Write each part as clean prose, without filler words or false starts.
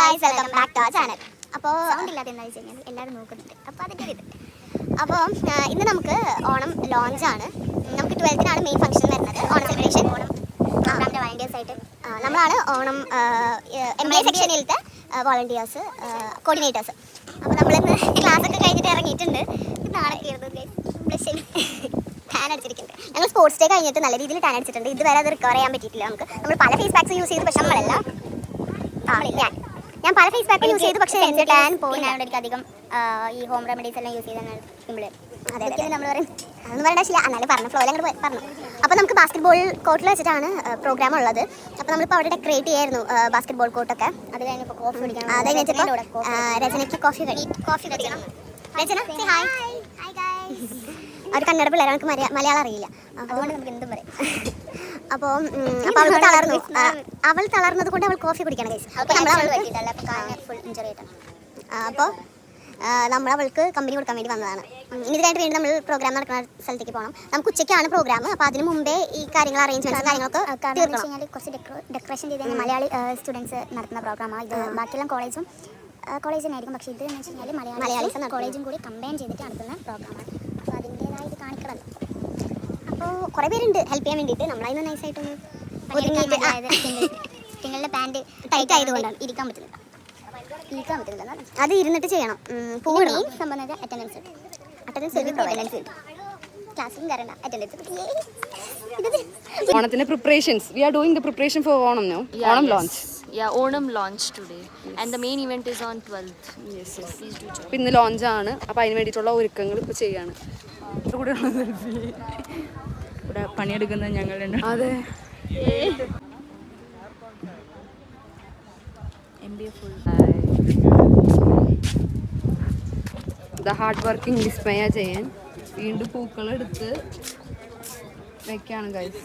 Guys, welcome back to our channel. അപ്പോൾ sound ഇല്ലാതെ എന്താ വെച്ച് കഴിഞ്ഞാൽ എല്ലാവരും നോക്കുന്നുണ്ട്. അപ്പോൾ അതിൻ്റെ ഇത് അപ്പോൾ ഇന്ന് നമുക്ക് ഓണം ലോഞ്ചാണ്. നമുക്ക് 12-നാണ് മെയിൻ ഫംഗ്ഷൻ വരുന്നത്. ഓണം സെലിബ്രേഷൻ, ഓണം പ്രോഗ്രാമിൻ്റെ വോളണ്ടിയേഴ്സ് ആയിട്ട് നമ്മളാണ് ഓണം MLA സെക്ഷനിലത്തെ വോളണ്ടിയേഴ്സ്, കോർഡിനേറ്റേഴ്സ്. അപ്പോൾ നമ്മളിന്ന് ക്ലാസ്സൊക്കെ കഴിഞ്ഞിട്ട് ഇറങ്ങിയിട്ടുണ്ട്. നാളെ ടാൻ അടിച്ചിരിക്കുന്നുണ്ട്. ഞങ്ങൾ സ്പോർട്സ് ഡേ കഴിഞ്ഞിട്ട് നല്ല രീതിയിൽ ടാൻ അടിച്ചിട്ടുണ്ട്. ഇതുവരെ അത് റിക്കവർ ചെയ്യാൻ പറ്റിയിട്ടില്ല. നമ്മൾ പല ഫേസ് പാക്സ് യൂസ് ചെയ്തു, പക്ഷെ നമ്മളെല്ലാം ഞാൻ പല ഫേസ് പാക്ക് യൂസ് ചെയ്തു, പക്ഷേ എൻ്റെ ടാൻ പോകുന്നതുകൊണ്ട് എനിക്ക് അധികം ഈ ഹോം റെമഡീസ് എല്ലാം യൂസ് ചെയ്താണ് സിമ്പിൾ. അതെ നമ്മൾ പറയും അതൊന്നും പറയേണ്ട ആവശ്യമില്ല, എന്നാലും പറഞ്ഞ ഫ്ലോയിൽ അങ്ങോട്ട് പറഞ്ഞു. അപ്പോൾ നമുക്ക് ബാസ്കറ്റ് ബോൾ കോർട്ടിൽ വെച്ചിട്ടാണ് പ്രോഗ്രാം ഉള്ളത്. അപ്പോൾ നമ്മളിപ്പോൾ അവിടെ ഡെക്കറേറ്റ് ചെയ്യായിരുന്നു ബാസ്കറ്റ് ബോൾ കോർട്ടൊക്കെ. അത് കഴിഞ്ഞപ്പോൾ കോഫി കുടിക്കണം. അത് കഴിഞ്ഞിപ്പോൾ രചനയ്ക്ക് കോഫി കഴിക്കണം. രചന ഒരു കന്നഡ പിള്ളേർ, നമുക്ക് മലയാളം അറിയില്ല, അതുകൊണ്ട് നമുക്ക് എന്തും പറയാം. അപ്പോൾ അവൾ തളർന്നത് കൊണ്ട് അവൾ കോഫി കുടിക്കണം ഗൈസ്. അപ്പോൾ ഫുൾ ഇഞ്ചറി ആയിട്ടാണ്. അപ്പോൾ നമ്മൾ അവൾക്ക് കമ്പനി കൊടുക്കാൻ വേണ്ടി വന്നതാണ്. ഇതിനായിട്ട് വേണ്ടി നമ്മൾ പ്രോഗ്രാം നടക്കുന്ന സ്ഥലത്തേക്ക് പോകണം. നമുക്ക് ഉച്ചയ്ക്കാണ് പ്രോഗ്രാം. അപ്പോൾ അതിന് മുമ്പേ ഈ കാര്യങ്ങൾ അറേഞ്ച്മെൻറ്റ്സ് കാര്യങ്ങളൊക്കെ കുറച്ച് ഡെക്കറേഷൻ ചെയ്ത് കഴിഞ്ഞാൽ മലയാളി സ്റ്റുഡൻസ് നടത്തുന്ന പ്രോഗ്രാമാണ് ഇത്. ബാക്കിയെല്ലാം കോളേജ് തന്നെയായിരിക്കും, പക്ഷേ ഇത് എന്ന് വെച്ച് കഴിഞ്ഞാൽ മലയാളീസ് കോളേജും കൂടി കമ്പൈൻ ചെയ്തിട്ട് നടത്തുന്ന പ്രോഗ്രാമാണ്. അപ്പോൾ അതിൻ്റേതായ ഇത് കാണിക്കണമല്ലോ. അപ്പോൾ കുറേ പേരുണ്ട് ഹെൽപ്പ് ചെയ്യാൻ വേണ്ടിയിട്ട്. നമ്മളതിന് നൈസായിട്ടൊന്ന് ഒതുങ്ങിയിട്ട്, നിങ്ങളുടെ പാൻറ്റ് ടൈറ്റ് ആയതുകൊണ്ടാണ് ഇരിക്കാൻ പറ്റുന്നില്ല. അത് ഇരുന്നിട്ട് ചെയ്യണം. പൂവിടും സംബന്ധിച്ച അറ്റൻഡൻസ് ക്ലാസ്സിലും കയറണ്ട, അറ്റൻഡൻസ്. ഓണത്തിന്റെ preparations, we are doing the preparation for Onam now. Onam launch. Yeah, Onam launch today, and the main event is on 12th. Yes. Please do join. ഇന്ന് ലോഞ്ച് ആണ്. അപ്പോൾ അതിന് വേണ്ടിയിട്ടുള്ള ഒരുക്കങ്ങൾ ഇപ്പോൾ ചെയ്യാണ്. ഇവിടെ പണിയെടുക്കുന്നത് ഞങ്ങളുണ്ട്. അതെ, MBA full. The hard working Vismaya ചെയ്യാൻ വീണ്ടും പൂക്കളെടുത്ത് വെക്കാണ് ഗൈസ്.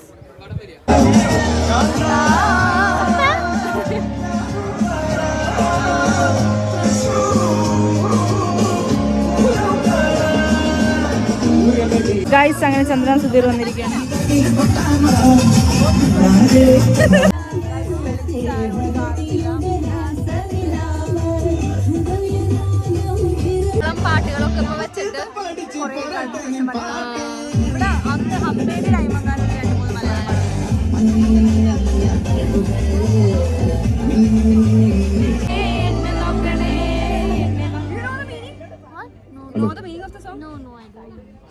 ഗൈസ്, അങ്ങനെ ചന്ദ്രൻ സുധീർ വന്നിരിക്കുകയാണ്. പാട്ടുകളൊക്കെ ഇപ്പോൾ വെച്ചിട്ട് കുറേ ഇവിടെ അന്ന് ഹംപേൻ്റെ ടൈമെങ്ങാനും 2-3 Malayalam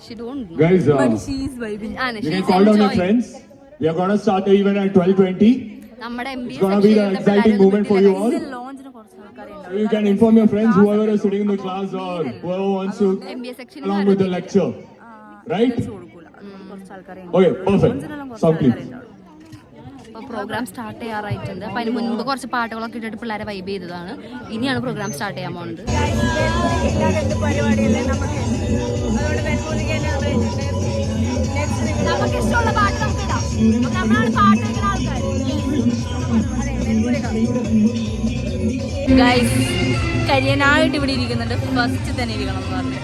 She don't know. Guys, But she is vibing. you can call down your friends. We are going to start the event at 12:20. നമ്മുടെ It's going to be an exciting moment for you all. ലോഞ്ചിന് കുറച്ച് ആൾക്കാരെ So you can inform your friends, whoever is sitting in the class or whoever wants to MBA section along with the lecture. Right? കൊടുക്കൂല, കുറച്ച് ആൾക്കാരെ Okay, perfect. Sound please. ഇപ്പോൾ programme start ചെയ്യാറായിട്ടുണ്ട്. അപ്പോൾ അതിന് മുൻപ് കുറച്ച് പാട്ടുകളൊക്കെ ഇട്ടിട്ട് പിള്ളേരെ വൈബ് ചെയ്തതാണ്. ഇനിയാണ് പ്രോഗ്രാം സ്റ്റാർട്ട് ചെയ്യാൻ പോകുന്നത്. നമുക്കിഷ്ടമുള്ള പാട്ട് നമുക്ക് ഇടാം. നമ്മളാണ് പാട്ട് വെക്കുന്ന ആൾക്കാർ. ഗൈസ്, കരിയനായിട്ട് ഇവിടെ ഇരിക്കുന്നുണ്ട്. ഫസ്റ്റ് തന്നെ ഇരിക്കണം എന്ന് പറഞ്ഞു.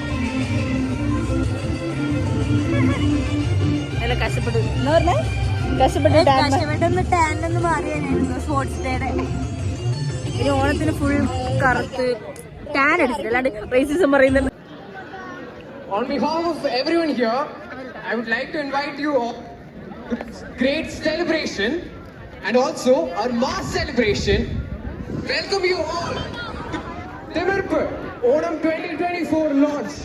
നല്ല കഷ്ടപ്പെട്ടു എന്ന് പറഞ്ഞാൽ കഷ്ടപ്പെട്ടൊന്ന് ടാനൊന്ന് മാറിയായിരുന്നു സ്പോർട്സ് ഡേയുടെ. ഇനി ഓണത്തിന് ഫുൾ കറുത്ത് ടാൻ അടിച്ചിട്ട്, അല്ലാണ്ട് റേസിസം പറയുന്നത്. On behalf of everyone here, I would like to invite you all to this great celebration and also our mass celebration. Welcome you all to Timirpur Onam 2024 launch.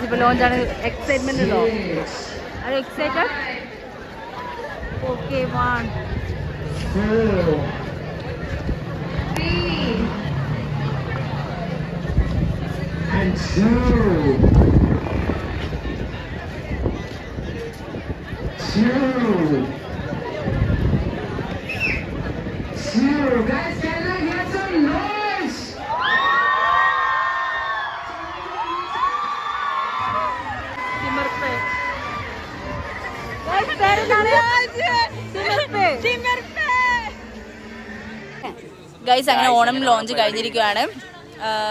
ഇപ്പൊ ലോഞ്ചാണ്. Excitement ഉണ്ടോ? Excited? Okay, 1 And 2. 2. Guys, can I hear some noise? Guys, അങ്ങനെ Onam launch കഴിഞ്ഞിരിക്കുകയാണ്.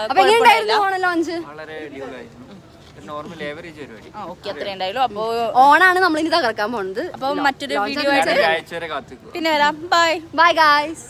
അപ്പൊ എങ്ങനെയുണ്ടായിരുന്നു Onam launch? വളരെ normal average പരിപാടി. Okay, അത്ര ഉണ്ടായല്ലോ. അപ്പോ ഓണാണ് നമ്മൾ ഇനി തകർക്കാൻ പോകുന്നത്. അപ്പൊ മറ്റൊരു വീഡിയോ ആയിട്ട് ആഴ്ച വരെ കാത്തിക്കും. പിന്നെ വരാം. Bye bye guys.